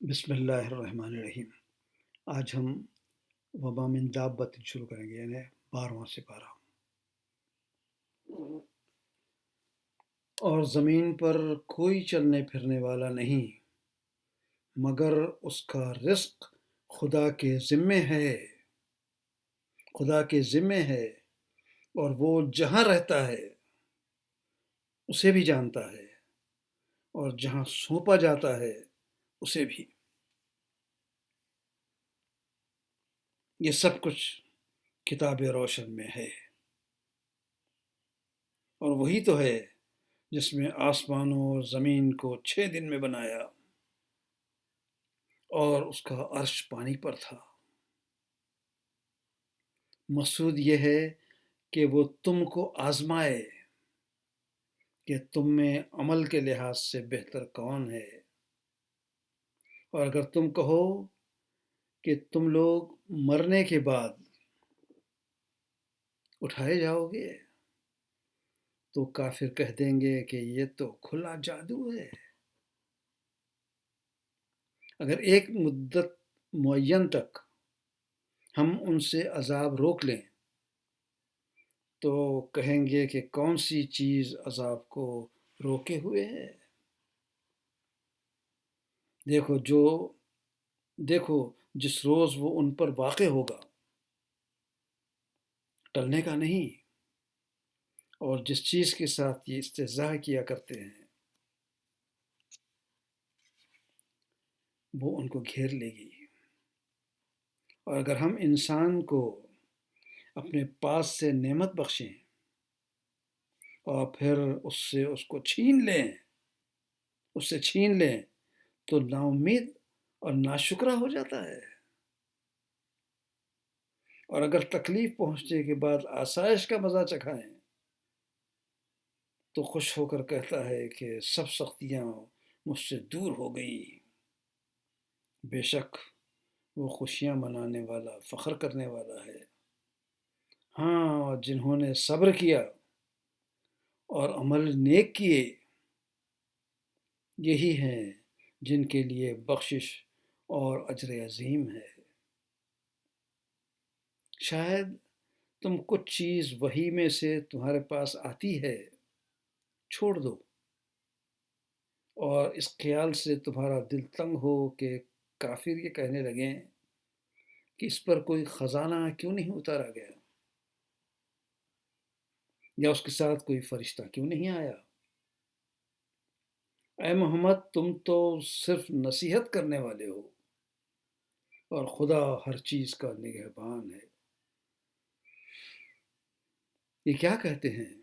بسم اللہ الرحمن الرحیم۔ آج ہم وما من دابت شروع کریں گے، یعنی 12واں سپارہ۔ اور زمین پر کوئی چلنے پھرنے والا نہیں مگر اس کا رزق خدا کے ذمے ہے، خدا کے ذمے ہے، اور وہ جہاں رہتا ہے اسے بھی جانتا ہے اور جہاں سونپا جاتا ہے اسے بھی۔ یہ سب کچھ کتاب روشن میں ہے، اور وہی تو ہے جس میں آسمانوں اور زمین کو 6 دن میں بنایا، اور اس کا عرش پانی پر تھا۔ مقصود یہ ہے کہ وہ تم کو آزمائے کہ تم میں عمل کے لحاظ سے بہتر کون ہے، اور اگر تم کہو کہ تم لوگ مرنے کے بعد اٹھائے جاؤ گے تو کافر کہہ دیں گے کہ یہ تو کھلا جادو ہے۔ اگر ایک مدت معین تک ہم ان سے عذاب روک لیں تو کہیں گے کہ کون سی چیز عذاب کو روکے ہوئے ہے۔ دیکھو جس روز وہ ان پر واقع ہوگا، ٹلنے کا نہیں، اور جس چیز کے ساتھ یہ استہزاء کیا کرتے ہیں وہ ان کو گھیر لے گی۔ اور اگر ہم انسان کو اپنے پاس سے نعمت بخشیں اور پھر اس کو چھین لیں تو نا امید اور ناشکرا ہو جاتا ہے۔ اور اگر تکلیف پہنچنے کے بعد آسائش کا مزہ چکھائیں تو خوش ہو کر کہتا ہے کہ سب سختیاں مجھ سے دور ہو گئی۔ بے شک وہ خوشیاں منانے والا، فخر کرنے والا ہے۔ ہاں، اور جنہوں نے صبر کیا اور عمل نیک کیے، یہی ہیں جن کے لیے بخشش اور اجر عظیم ہے۔ شاید تم کچھ چیز وحی میں سے تمہارے پاس آتی ہے چھوڑ دو، اور اس خیال سے تمہارا دل تنگ ہو کہ کافر یہ کہنے لگیں کہ اس پر کوئی خزانہ کیوں نہیں اتارا گیا، یا اس کے ساتھ کوئی فرشتہ کیوں نہیں آیا۔ اے محمد، تم تو صرف نصیحت کرنے والے ہو، اور خدا ہر چیز کا نگہبان ہے۔ یہ کیا کہتے ہیں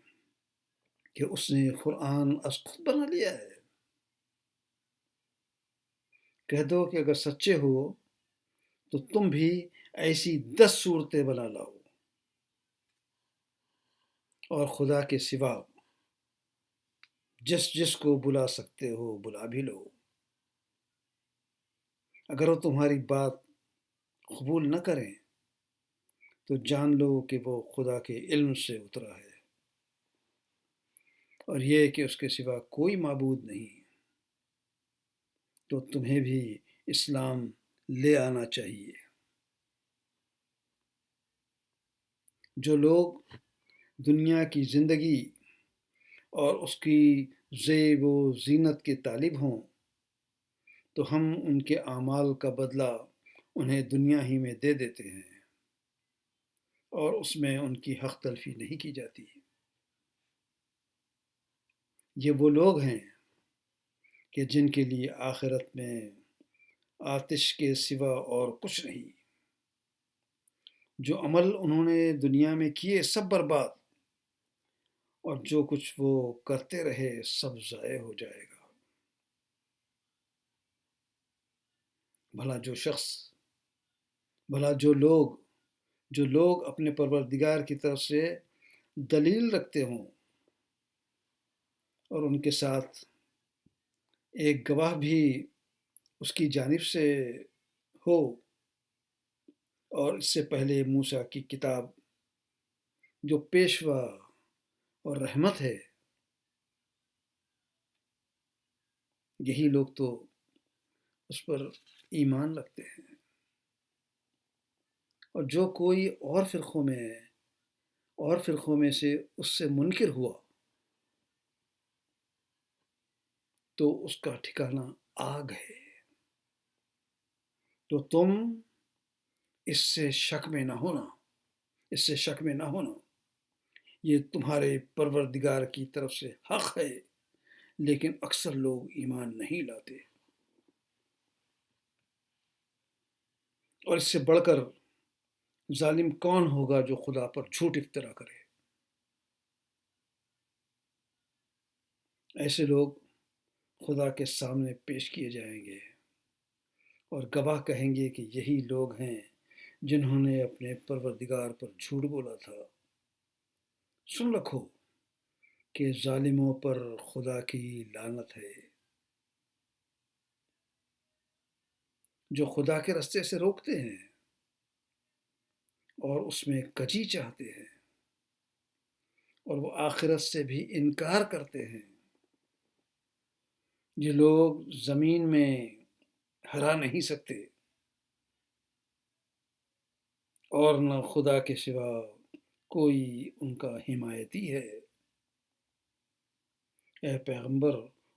کہ اس نے قرآن از خود بنا لیا ہے؟ کہہ دو کہ اگر سچے ہو تو تم بھی ایسی 10 صورتیں بنا لاؤ، اور خدا کے سوا جس کو بلا سکتے ہو بلا بھی لو۔ اگر وہ تمہاری بات قبول نہ کریں تو جان لو کہ وہ خدا کے علم سے اترا ہے، اور یہ کہ اس کے سوا کوئی معبود نہیں۔ تو تمہیں بھی اسلام لے آنا چاہیے۔ جو لوگ دنیا کی زندگی اور اس کی زیب و زینت کے طالب ہوں تو ہم ان کے اعمال کا بدلہ انہیں دنیا ہی میں دے دیتے ہیں، اور اس میں ان کی حق تلفی نہیں کی جاتی۔ یہ وہ لوگ ہیں کہ جن کے لیے آخرت میں آتش کے سوا اور کچھ نہیں۔ جو عمل انہوں نے دنیا میں کیے سب برباد، اور جو کچھ وہ کرتے رہے سب ضائع ہو جائے گا۔ بھلا جو لوگ اپنے پروردگار کی طرف سے دلیل رکھتے ہوں اور ان کے ساتھ ایک گواہ بھی اس کی جانب سے ہو، اور اس سے پہلے موسیٰ کی کتاب جو پیشوا اور رحمت ہے، یہی لوگ تو اس پر ایمان رکھتے ہیں، اور جو کوئی اور فرقوں میں سے اس سے منکر ہوا تو اس کا ٹھکانہ آگ ہے۔ تو تم اس سے شک میں نہ ہونا، یہ تمہارے پروردگار کی طرف سے حق ہے، لیکن اکثر لوگ ایمان نہیں لاتے۔ اور اس سے بڑھ کر ظالم کون ہوگا جو خدا پر جھوٹ افطرا کرے؟ ایسے لوگ خدا کے سامنے پیش کیے جائیں گے اور گواہ کہیں گے کہ یہی لوگ ہیں جنہوں نے اپنے پروردگار پر جھوٹ بولا تھا۔ سن رکھو کہ ظالموں پر خدا کی لعنت ہے، جو خدا کے رستے سے روکتے ہیں اور اس میں کجی چاہتے ہیں، اور وہ آخرت سے بھی انکار کرتے ہیں۔ یہ لوگ زمین میں ہرا نہیں سکتے، اور نہ خدا کے سوا کوئی ان کا حمایتی ہے۔ اے پیغمبر،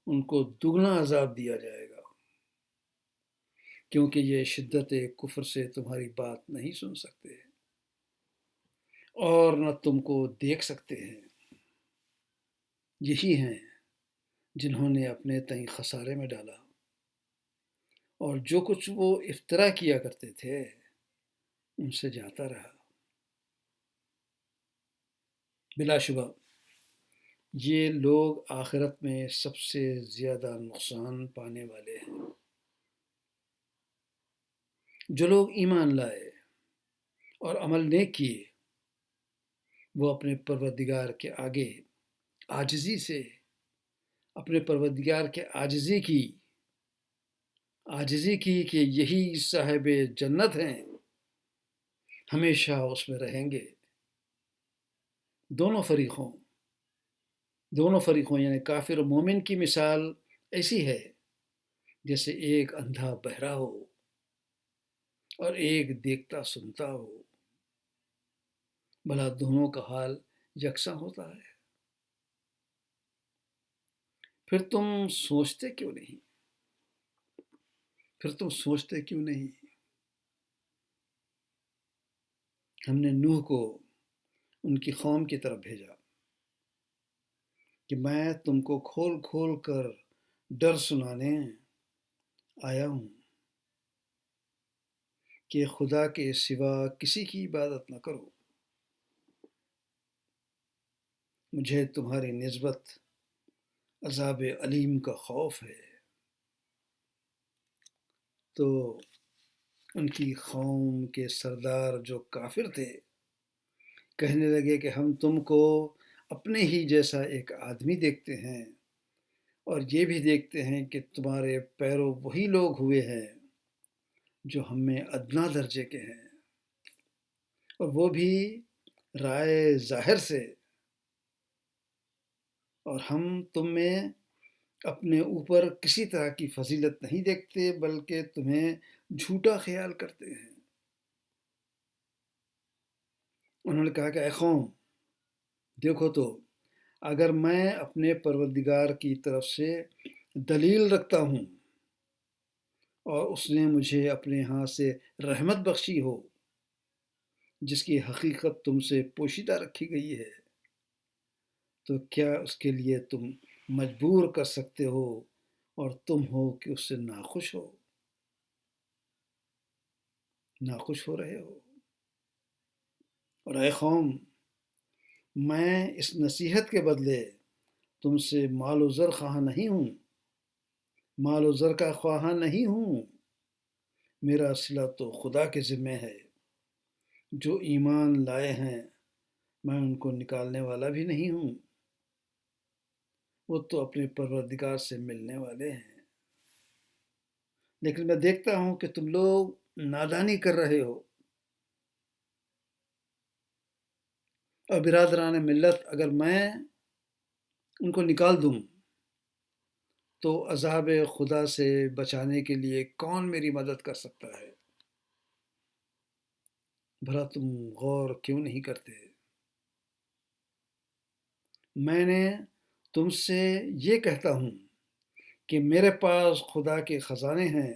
ان کو دگنا عذاب دیا جائے گا، کیونکہ یہ شدت کفر سے تمہاری بات نہیں سن سکتے اور نہ تم کو دیکھ سکتے ہیں۔ یہی ہیں جنہوں نے اپنے تئیں خسارے میں ڈالا، اور جو کچھ وہ افطرا کیا کرتے تھے ان سے جاتا رہا۔ بلا شبہ یہ لوگ آخرت میں سب سے زیادہ نقصان پانے والے ہیں۔ جو لوگ ایمان لائے اور عمل نیک کیے، وہ اپنے پروردگار کے آگے عاجزی سے اپنے پروردگار کے عاجزی کی کہ یہی صاحب جنت ہیں، ہمیشہ اس میں رہیں گے۔ دونوں فریقوں یعنی کافر و مومن کی مثال ایسی ہے جیسے ایک اندھا بہرا ہو اور ایک دیکھتا سنتا ہو، بھلا دونوں کا حال یکساں ہوتا ہے؟ پھر تم سوچتے کیوں نہیں؟ ہم نے نوح کو ان کی قوم کی طرف بھیجا کہ میں تم کو کھول کھول کر ڈر سنانے آیا ہوں کہ خدا کے سوا کسی کی عبادت نہ کرو، مجھے تمہاری نسبت عذاب علیم کا خوف ہے۔ تو ان کی قوم کے سردار جو کافر تھے کہنے لگے کہ ہم تم کو اپنے ہی جیسا ایک آدمی دیکھتے ہیں، اور یہ بھی دیکھتے ہیں کہ تمہارے پیرو وہی لوگ ہوئے ہیں جو ہم میں ادنا درجے کے ہیں، اور وہ بھی رائے ظاہر سے، اور ہم تم میں اپنے اوپر کسی طرح کی فضیلت نہیں دیکھتے بلکہ تمہیں جھوٹا خیال کرتے ہیں۔ انہوں نے کہا کہ اے قوم، دیکھو تو اگر میں اپنے پروردگار کی طرف سے دلیل رکھتا ہوں اور اس نے مجھے اپنے ہاں سے رحمت بخشی ہو جس کی حقیقت تم سے پوشیدہ رکھی گئی ہے، تو کیا اس کے لیے تم مجبور کر سکتے ہو اور تم ہو کہ اس سے ناخوش ہو رہے ہو؟ اور اے قوم، میں اس نصیحت کے بدلے تم سے مال و زر کا خواہاں نہیں ہوں، میرا صلہ تو خدا کے ذمہ ہے۔ جو ایمان لائے ہیں میں ان کو نکالنے والا بھی نہیں ہوں، وہ تو اپنے پروردگار سے ملنے والے ہیں، لیکن میں دیکھتا ہوں کہ تم لوگ نادانی کر رہے ہو۔ اور برادران ملت، اگر میں ان کو نکال دوں تو عذاب خدا سے بچانے کے لیے کون میری مدد کر سکتا ہے؟ بھلا تم غور کیوں نہیں کرتے؟ میں نے تم سے یہ کہتا ہوں کہ میرے پاس خدا کے خزانے ہیں،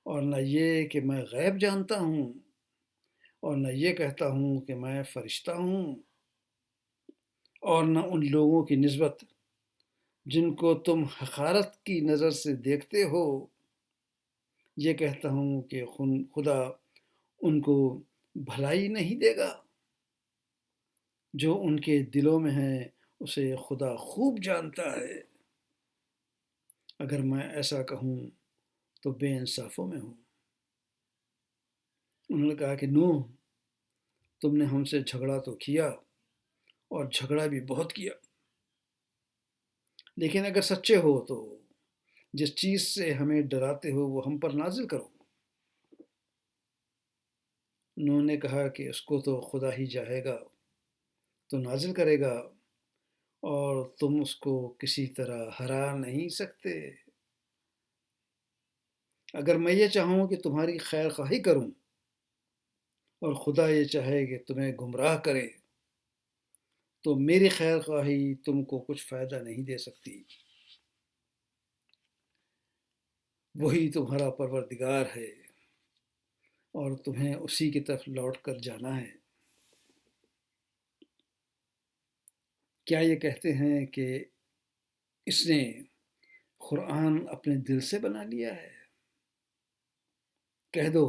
اور نہ یہ کہ میں غیب جانتا ہوں، اور نہ یہ کہتا ہوں کہ میں فرشتہ ہوں، اور نہ ان لوگوں کی نسبت جن کو تم حقارت کی نظر سے دیکھتے ہو یہ کہتا ہوں کہ خدا ان کو بھلائی نہیں دے گا۔ جو ان کے دلوں میں ہے اسے خدا خوب جانتا ہے۔ اگر میں ایسا کہوں تو بے انصافوں میں ہوں۔ انہوں نے کہا کہ نوح، تم نے ہم سے جھگڑا تو کیا، اور جھگڑا بھی بہت کیا، لیکن اگر سچے ہو تو جس چیز سے ہمیں ڈراتے ہو وہ ہم پر نازل کرو۔ انہوں نے کہا کہ اس کو تو خدا ہی چاہے گا تو نازل کرے گا، اور تم اس کو کسی طرح ہرا نہیں سکتے۔ اگر میں یہ چاہوں کہ تمہاری خیر خواہی کروں، اور خدا یہ چاہے کہ تمہیں گمراہ کرے، تو میری خیر خواہی تم کو کچھ فائدہ نہیں دے سکتی۔ وہی تمہارا پروردگار ہے، اور تمہیں اسی کی طرف لوٹ کر جانا ہے۔ کیا یہ کہتے ہیں کہ اس نے قرآن اپنے دل سے بنا لیا ہے؟ کہہ دو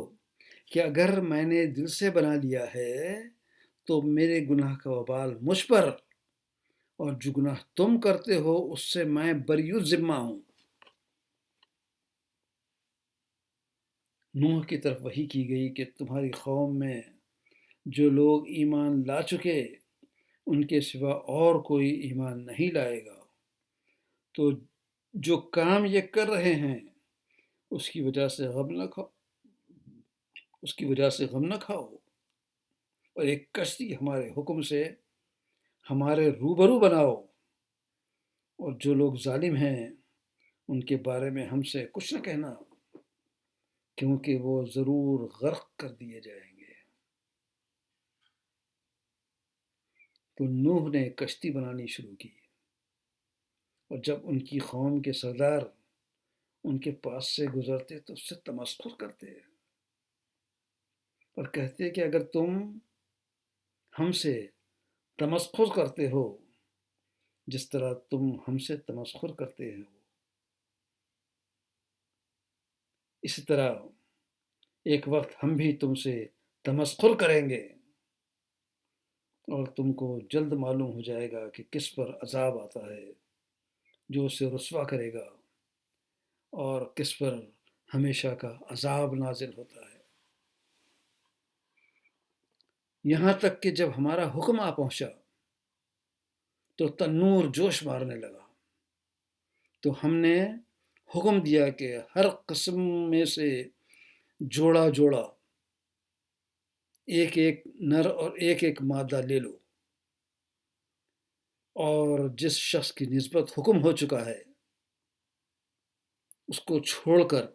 کہ اگر میں نے دل سے بنا لیا ہے تو میرے گناہ کا وبال مجھ پر، اور جو گناہ تم کرتے ہو اس سے میں بری ذمہ ہوں۔ نوح کی طرف وحی کی گئی کہ تمہاری قوم میں جو لوگ ایمان لا چکے ان کے سوا اور کوئی ایمان نہیں لائے گا، تو جو کام یہ کر رہے ہیں اس کی وجہ سے غم نہ کھاؤ، اور ایک کشتی ہمارے حکم سے ہمارے روبرو بناؤ، اور جو لوگ ظالم ہیں ان کے بارے میں ہم سے کچھ نہ کہنا، کیونکہ وہ ضرور غرق کر دیے جائیں گے۔ تو نوح نے کشتی بنانی شروع کی، اور جب ان کی قوم کے سردار ان کے پاس سے گزرتے تو اس سے تمسخر کرتے اور کہتے کہ اگر تم ہم سے تمسخر کرتے ہو جس طرح تم ہم سے تمسخر کرتے ہو، اسی طرح ایک وقت ہم بھی تم سے تمسخر کریں گے، اور تم کو جلد معلوم ہو جائے گا کہ کس پر عذاب آتا ہے جو اسے رسوا کرے گا، اور کس پر ہمیشہ کا عذاب نازل ہوتا ہے۔ یہاں تک کہ جب ہمارا حکم آ پہنچا تو تنور جوش مارنے لگا، تو ہم نے حکم دیا کہ ہر قسم میں سے جوڑا جوڑا، ایک ایک نر اور ایک ایک مادہ لے لو، اور جس شخص کی نسبت حکم ہو چکا ہے اس کو چھوڑ کر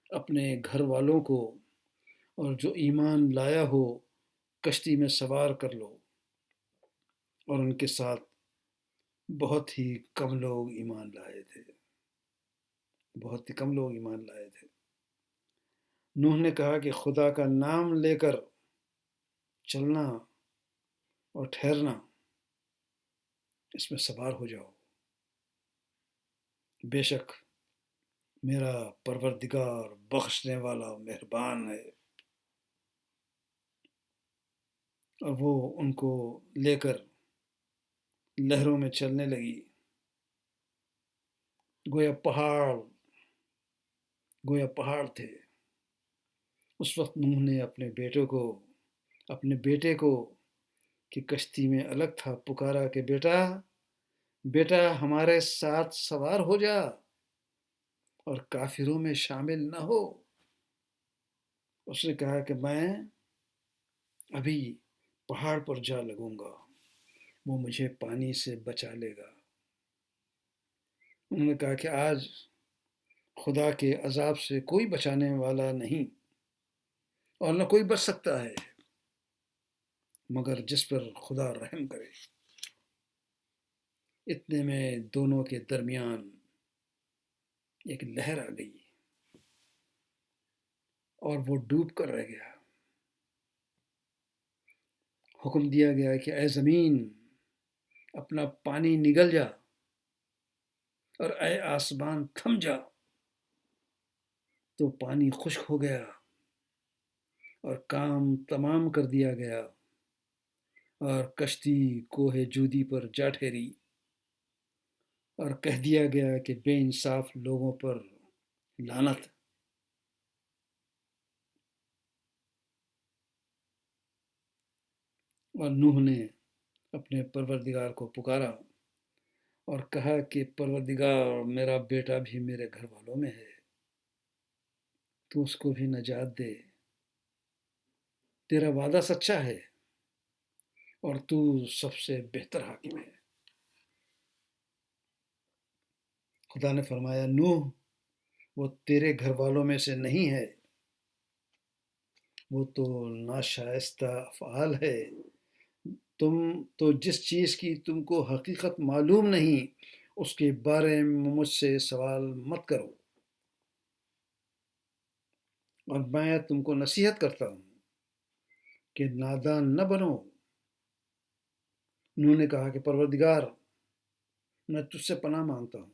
اپنے گھر والوں کو اور جو ایمان لایا ہو کشتی میں سوار کر لو۔ اور ان کے ساتھ بہت ہی کم لوگ ایمان لائے تھے، بہت ہی کم لوگ ایمان لائے تھے۔ نوح نے کہا کہ خدا کا نام لے کر چلنا اور ٹھہرنا، اس میں سوار ہو جاؤ، بے شک میرا پروردگار بخشنے والا مہربان ہے۔ اور وہ ان کو لے کر لہروں میں چلنے لگی، گویا پہاڑ تھے۔ اس وقت نوح نے اپنے بیٹے کو کہ کشتی میں الگ تھا پکارا کہ بیٹا ہمارے ساتھ سوار ہو جا اور کافروں میں شامل نہ ہو۔ اس نے کہا کہ میں ابھی پہاڑ پر جا لگوں گا، وہ مجھے پانی سے بچا لے گا۔ انہوں نے کہا کہ آج خدا کے عذاب سے کوئی بچانے والا نہیں اور نہ کوئی بچ سکتا ہے مگر جس پر خدا رحم کرے۔ اتنے میں دونوں کے درمیان ایک لہر آ گئی اور وہ ڈوب کر رہ گیا۔ حکم دیا گیا کہ اے زمین اپنا پانی نگل جا اور اے آسمان تھم جا۔ تو پانی خشک ہو گیا اور کام تمام کر دیا گیا اور کشتی کوہ جودی پر جا ٹھہری اور کہہ دیا گیا کہ بے انصاف لوگوں پر لعنت۔ اور نوح نے اپنے پروردگار کو پکارا اور کہا کہ پروردگار میرا بیٹا بھی میرے گھر والوں میں ہے، تو اس کو بھی نجات دے، تیرا وعدہ سچا ہے اور تو سب سے بہتر حاکم ہے۔ خدا نے فرمایا نوح وہ تیرے گھر والوں میں سے نہیں ہے، وہ تو ناشائستہ افعال ہے۔ تم تو جس چیز کی تم کو حقیقت معلوم نہیں اس کے بارے میں مجھ سے سوال مت کرو، اور میں تم کو نصیحت کرتا ہوں کہ نادان نہ بنو۔ انہوں نے کہا کہ پروردگار میں تجھ سے پناہ مانگتا ہوں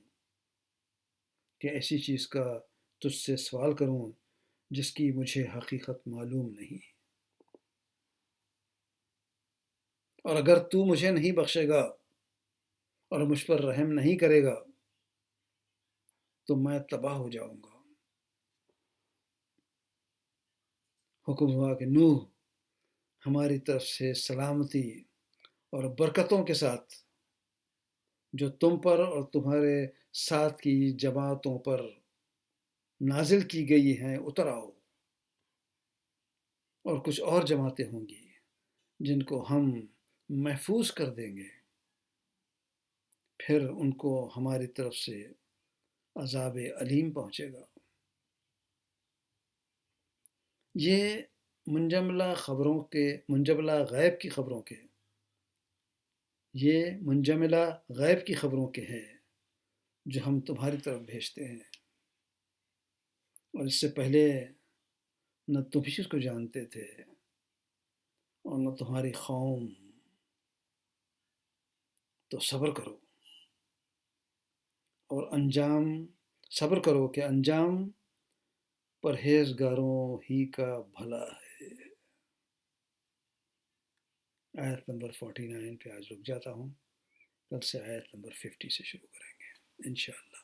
کہ ایسی چیز کا تجھ سے سوال کروں جس کی مجھے حقیقت معلوم نہیں، اور اگر تو مجھے نہیں بخشے گا اور مجھ پر رحم نہیں کرے گا تو میں تباہ ہو جاؤں گا۔ حکم ہوا کہ نوح ہماری طرف سے سلامتی اور برکتوں کے ساتھ جو تم پر اور تمہارے ساتھ کی جماعتوں پر نازل کی گئی ہیں اتر آؤ، اور کچھ اور جماعتیں ہوں گی جن کو ہم محفوظ کر دیں گے، پھر ان کو ہماری طرف سے عذاب علیم پہنچے گا۔ یہ منجملہ غیب کی خبروں کے ہیں جو ہم تمہاری طرف بھیجتے ہیں، اور اس سے پہلے نہ تم ہی اس کو جانتے تھے اور نہ تمہاری قوم، تو صبر کرو اور صبر کرو کہ انجام پرہیزگاروں ہی کا بھلا ہے۔ آیت نمبر 49 پہ آج رک جاتا ہوں، کل سے آیت نمبر 50 سے شروع کریں گے انشاءاللہ۔